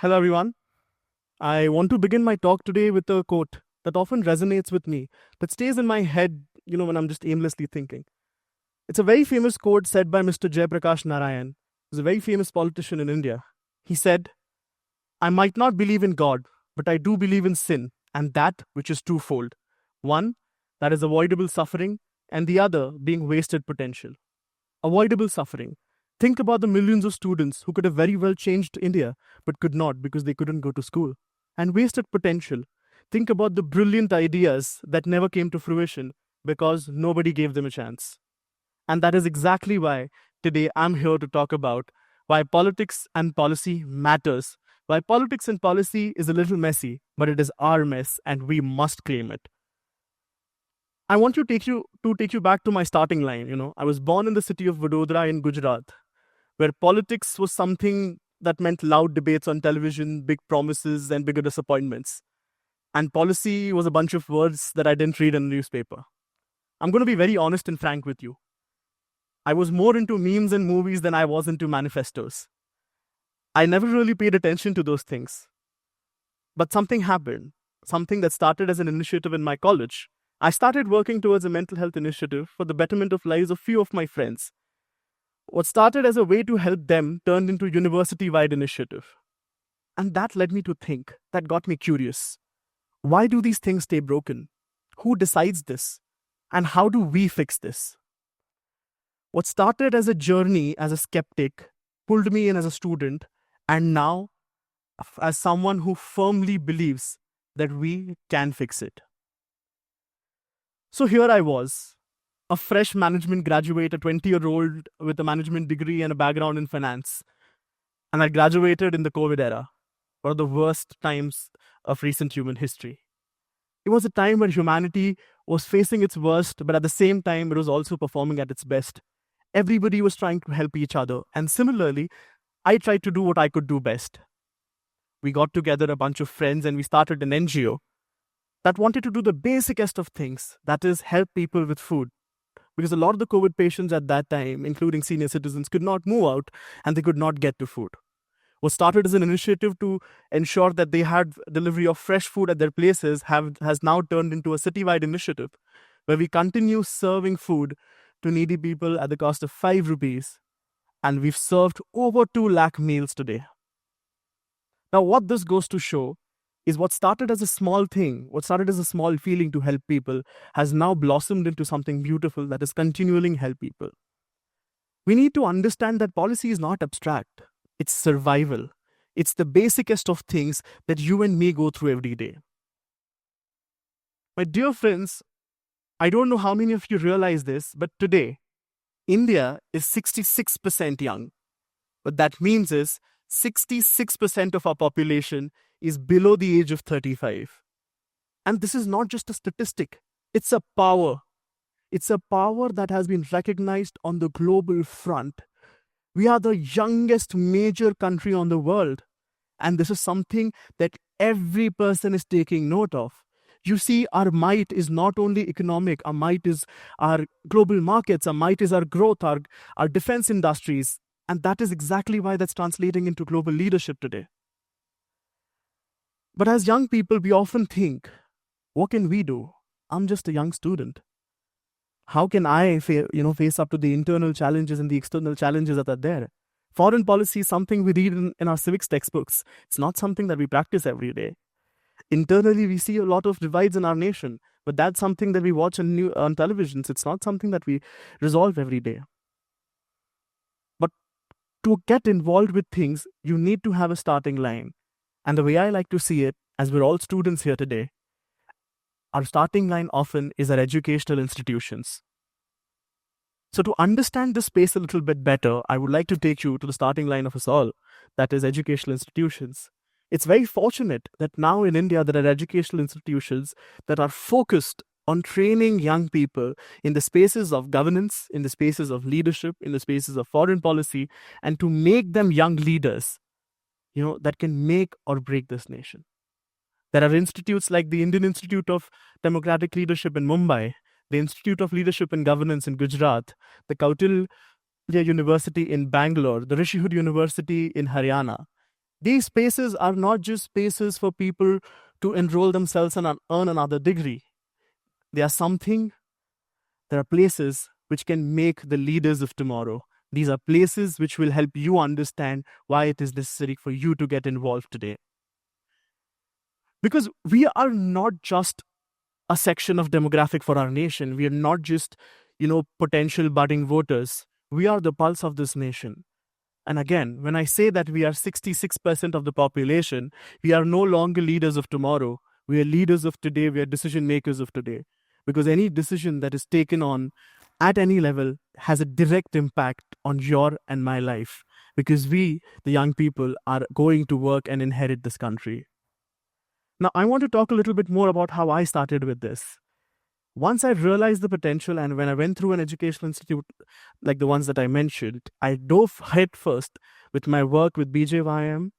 Hello, everyone. I want to begin my talk today with a quote that often resonates with me, but stays in my head, when I'm just aimlessly thinking. It's a very famous quote said by Mr. Jayaprakash Narayan, who's a very famous politician in India. He said, I might not believe in God, but I do believe in sin, and that which is twofold. One, that is avoidable suffering, and the other being wasted potential. Avoidable suffering. Think about the millions of students who could have very well changed India, but could not because they couldn't go to school. And wasted potential. Think about the brilliant ideas that never came to fruition because nobody gave them a chance. And that is exactly why today I'm here to talk about why politics and policy matters. Why politics and policy is a little messy, but it is our mess and we must claim it. I want to take you back to my starting line. I was born in the city of Vadodara in Gujarat, where politics was something that meant loud debates on television, big promises, and bigger disappointments. And policy was a bunch of words that I didn't read in the newspaper. I'm going to be very honest and frank with you. I was more into memes and movies than I was into manifestos. I never really paid attention to those things. But something happened, something that started as an initiative in my college. I started working towards a mental health initiative for the betterment of lives of few of my friends. What started as a way to help them turned into a university-wide initiative. And that led me to think, that got me curious. Why do these things stay broken? Who decides this? And how do we fix this? What started as a journey as a skeptic pulled me in as a student, and now as someone who firmly believes that we can fix it. So here I was, a fresh management graduate, a 20-year-old with a management degree and a background in finance. And I graduated in the COVID era, one of the worst times of recent human history. It was a time where humanity was facing its worst, but at the same time, it was also performing at its best. Everybody was trying to help each other. And similarly, I tried to do what I could do best. We got together a bunch of friends and we started an NGO that wanted to do the basicest of things, that is, help people with food. Because a lot of the COVID patients at that time, including senior citizens, could not move out and they could not get to food. What started as an initiative to ensure that they had delivery of fresh food at their places has now turned into a citywide initiative where we continue serving food to needy people at the cost of 5 rupees. And we've served over 2 lakh meals today. Now, what this goes to show is what started as a small thing, what started as a small feeling to help people, has now blossomed into something beautiful that is continually help people. We need to understand that policy is not abstract. It's survival. It's the basicest of things that you and me go through every day. My dear friends, I don't know how many of you realize this, but today, India is 66% young. What that means is 66% of our population is below the age of 35. And this is not just a statistic, it's a power. It's a power that has been recognized on the global front. We are the youngest major country on the world. And this is something that every person is taking note of. You see, our might is not only economic, our might is our global markets, our might is our growth, our defense industries. And that is exactly why that's translating into global leadership today. But as young people, we often think, what can we do? I'm just a young student. How can I face up to the internal challenges and the external challenges that are there? Foreign policy is something we read in our civics textbooks. It's not something that we practice every day. Internally, we see a lot of divides in our nation, but that's something that we watch on televisions. It's not something that we resolve every day. But to get involved with things, you need to have a starting line. And the way I like to see it, as we're all students here today, our starting line often is our educational institutions. So to understand this space a little bit better, I would like to take you to the starting line of us all, that is educational institutions. It's very fortunate that now in India there are educational institutions that are focused on training young people in the spaces of governance, in the spaces of leadership, in the spaces of foreign policy, and to make them young leaders, that can make or break this nation. There are institutes like the Indian Institute of Democratic Leadership in Mumbai, the Institute of Leadership and Governance in Gujarat, the Kautilya University in Bangalore, the Rishihud University in Haryana. These spaces are not just spaces for people to enroll themselves and earn another degree. They are something, there are places which can make the leaders of tomorrow. These are places which will help you understand why it is necessary for you to get involved today. Because we are not just a section of demographic for our nation. We are not just, potential budding voters. We are the pulse of this nation. And again, when I say that we are 66% of the population, we are no longer leaders of tomorrow. We are leaders of today. We are decision makers of today. Because any decision that is taken on at any level has a direct impact on your and my life. Because we, the young people, are going to work and inherit this country. Now, I want to talk a little bit more about how I started with this. Once I realized the potential, and when I went through an educational institute like the ones that I mentioned, I dove headfirst with my work with BJYM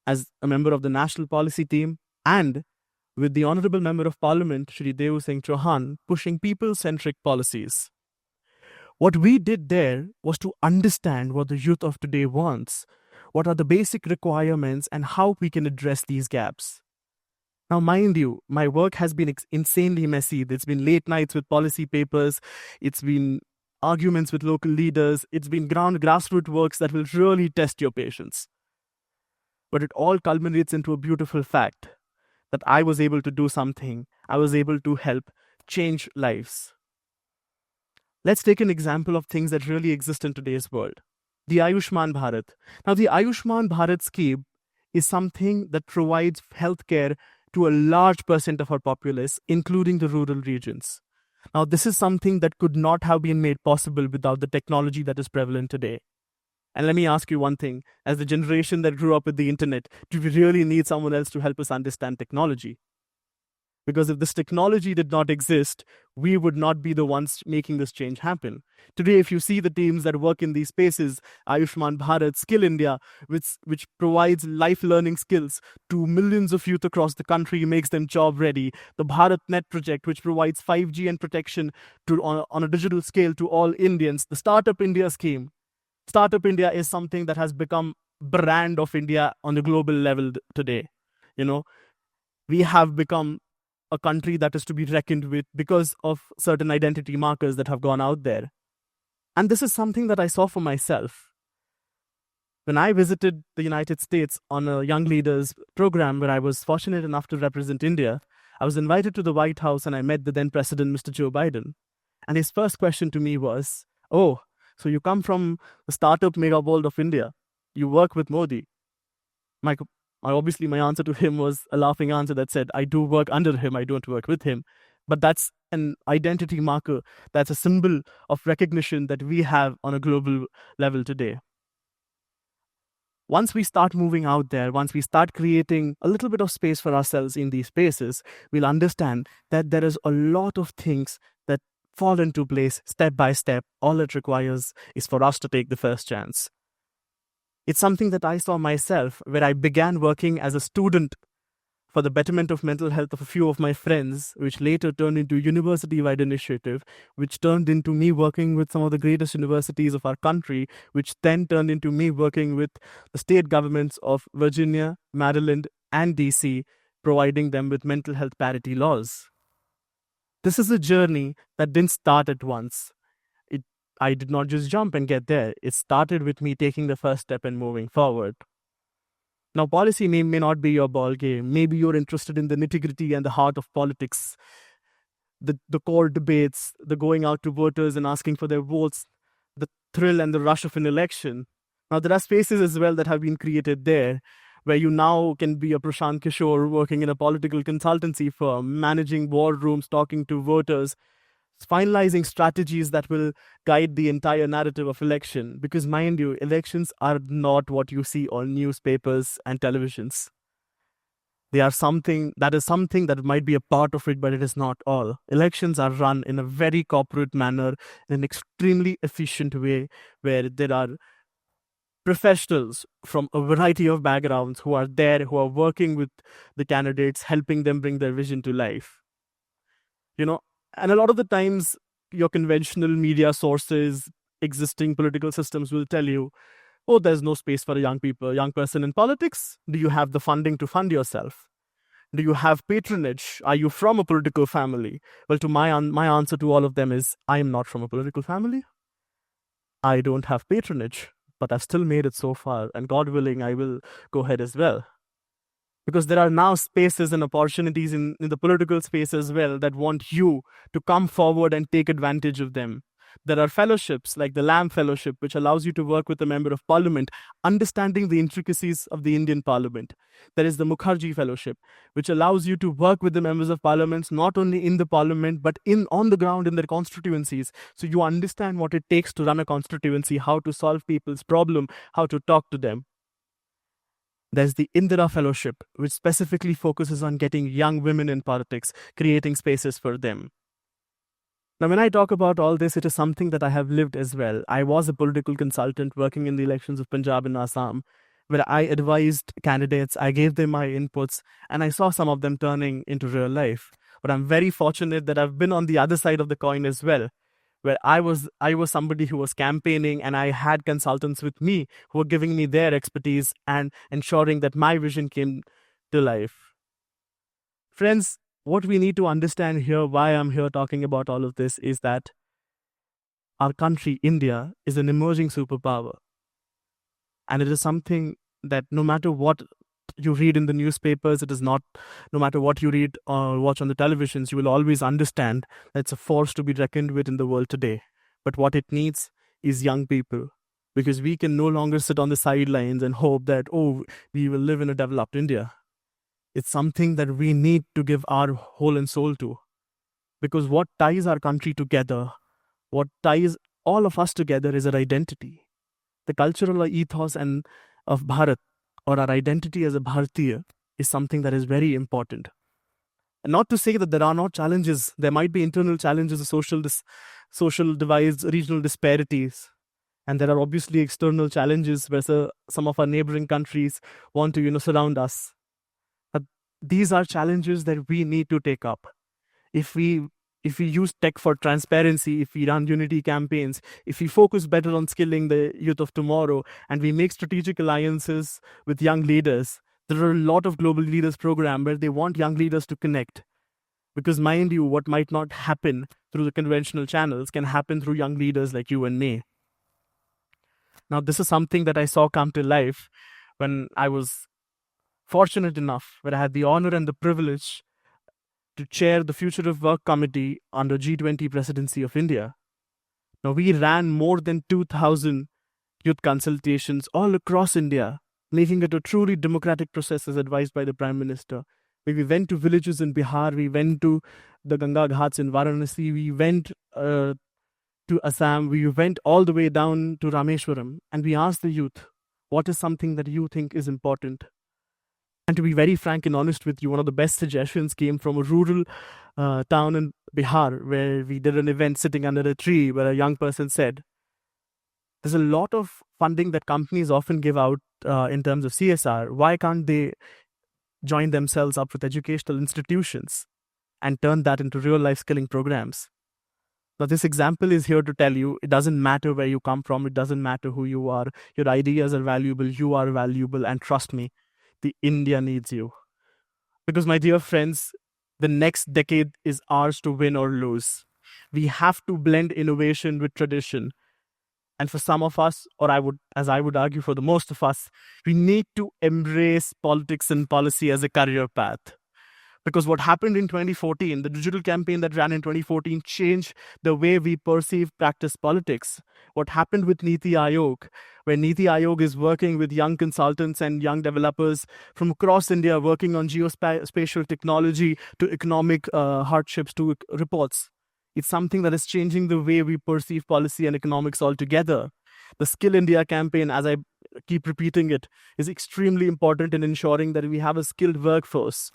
as a member of the national policy team and with the Honorable Member of Parliament, Shri Dev Singh Chauhan, pushing people-centric policies. What we did there was to understand what the youth of today wants, what are the basic requirements, and how we can address these gaps. Now, mind you, my work has been insanely messy. It's been late nights with policy papers. It's been arguments with local leaders. It's been grassroots works that will really test your patience. But it all culminates into a beautiful fact that I was able to do something. I was able to help change lives. Let's take an example of things that really exist in today's world. The Ayushman Bharat. Now, the Ayushman Bharat scheme is something that provides healthcare to a large percent of our populace, including the rural regions. Now, this is something that could not have been made possible without the technology that is prevalent today. And let me ask you one thing. As the generation that grew up with the internet, do we really need someone else to help us understand technology? Because if this technology did not exist, we would not be the ones making this change happen. Today, if you see the teams that work in these spaces, Ayushman Bharat, Skill India, which provides life learning skills to millions of youth across the country, makes them job ready. The Bharat Net project, which provides 5G and protection on a digital scale to all Indians. The Startup India scheme. Startup India is something that has become brand of India on the global level today. We have become a country that is to be reckoned with because of certain identity markers that have gone out there. And this is something that I saw for myself. When I visited the United States on a Young Leaders program where I was fortunate enough to represent India, I was invited to the White House and I met the then President, Mr. Joe Biden. And his first question to me was, "Oh, so you come from the startup mega world of India. You work with Modi." Obviously, my answer to him was a laughing answer that said, "I do work under him, I don't work with him." But that's an identity marker. That's a symbol of recognition that we have on a global level today. Once we start moving out there, once we start creating a little bit of space for ourselves in these spaces, we'll understand that there is a lot of things that fall into place step by step. All it requires is for us to take the first chance. It's something that I saw myself, where I began working as a student for the betterment of mental health of a few of my friends, which later turned into a university-wide initiative, which turned into me working with some of the greatest universities of our country, which then turned into me working with the state governments of Virginia, Maryland, and DC, providing them with mental health parity laws. This is a journey that didn't start at once. I did not just jump and get there. It started with me taking the first step and moving forward. Now, policy may not be your ball game. Maybe you're interested in the nitty-gritty and the heart of politics, the core debates, the going out to voters and asking for their votes, the thrill and the rush of an election. Now, there are spaces as well that have been created there, where you now can be a Prashant Kishore working in a political consultancy firm, managing war rooms, talking to voters, finalizing strategies that will guide the entire narrative of election. Because mind you, elections are not what you see on newspapers and televisions. They are something that might be a part of it, but it is not all. Elections are run in a very corporate manner, in an extremely efficient way, where there are professionals from a variety of backgrounds who are there, who are working with the candidates, helping them bring their vision to life. And a lot of the times, your conventional media sources, existing political systems will tell you, Oh, there's no space for a young person in politics. Do you have the funding to fund yourself? Do you have patronage? Are you from a political family? Well, to my answer to all of them is, I am not from a political family. I don't have patronage, but I've still made it so far, and God willing, I will go ahead as well. Because there are now spaces and opportunities in the political space as well that want you to come forward and take advantage of them. There are fellowships like the Lamb Fellowship, which allows you to work with a member of parliament, understanding the intricacies of the Indian parliament. There is the Mukherjee Fellowship, which allows you to work with the members of parliaments, not only in the parliament, but on the ground in their constituencies. So you understand what it takes to run a constituency, how to solve people's problem, how to talk to them. There's the Indira Fellowship, which specifically focuses on getting young women in politics, creating spaces for them. Now, when I talk about all this, it is something that I have lived as well. I was a political consultant working in the elections of Punjab and Assam, where I advised candidates, I gave them my inputs, and I saw some of them turning into real life. But I'm very fortunate that I've been on the other side of the coin as well, where I was somebody who was campaigning, and I had consultants with me who were giving me their expertise and ensuring that my vision came to life. Friends, what we need to understand here, why I'm here talking about all of this, is that our country, India, is an emerging superpower. And it is something that no matter what you read in the newspapers, no matter what you read or watch on the televisions, you will always understand that it's a force to be reckoned with in the world today. But what it needs is young people, because we can no longer sit on the sidelines and hope that, we will live in a developed India. It's something that we need to give our whole and soul to, because what ties our country together, what ties all of us together is our identity. The cultural ethos of Bharat, or our identity as a Bharatiya, is something that is very important. And not to say that there are not challenges. There might be internal challenges, social divides, regional disparities. And there are obviously external challenges where some of our neighboring countries want to, surround us. But these are challenges that we need to take up. If we use tech for transparency, if we run unity campaigns, if we focus better on skilling the youth of tomorrow, and we make strategic alliances with young leaders, there are a lot of global leaders program where they want young leaders to connect. Because mind you, what might not happen through the conventional channels can happen through young leaders like you and me. Now, this is something that I saw come to life when I was fortunate enough, where I had the honor and the privilege to chair the Future of Work Committee under G20 presidency of India. Now, we ran more than 2,000 youth consultations all across India, making it a truly democratic process as advised by the Prime Minister. We went to villages in Bihar, we went to the Ganga Ghats in Varanasi, we went to Assam, we went all the way down to Rameshwaram, and we asked the youth, what is something that you think is important? And to be very frank and honest with you, one of the best suggestions came from a rural town in Bihar, where we did an event sitting under a tree, where a young person said, there's a lot of funding that companies often give out in terms of CSR. Why can't they join themselves up with educational institutions and turn that into real life skilling programs? Now, this example is here to tell you, it doesn't matter where you come from. It doesn't matter who you are. Your ideas are valuable. You are valuable. And trust me, the India needs you. Because, my dear friends, the next decade is ours to win or lose. We have to blend innovation with tradition. And for some of us, as I would argue for the most of us, we need to embrace politics and policy as a career path. Because what happened in 2014, the digital campaign that ran in 2014 changed the way we practice politics. What happened with Niti Aayog, where Niti Aayog is working with young consultants and young developers from across India, working on geospatial technology to economic hardships to reports. It's something that is changing the way we perceive policy and economics altogether. The Skill India campaign, as I keep repeating it, is extremely important in ensuring that we have a skilled workforce.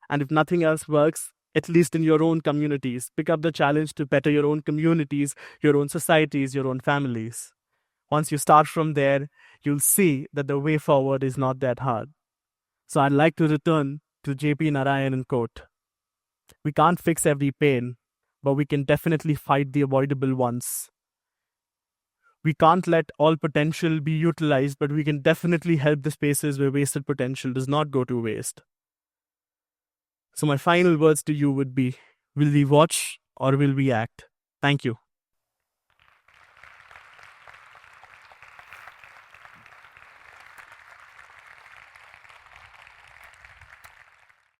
And if nothing else works, at least in your own communities, pick up the challenge to better your own communities, your own societies, your own families. Once you start from there, you'll see that the way forward is not that hard. So I'd like to return to J.P. Narayanan quote. We can't fix every pain, but we can definitely fight the avoidable ones. We can't let all potential be utilized, but we can definitely help the spaces where wasted potential does not go to waste. So my final words to you would be, will we watch or will we act? Thank you.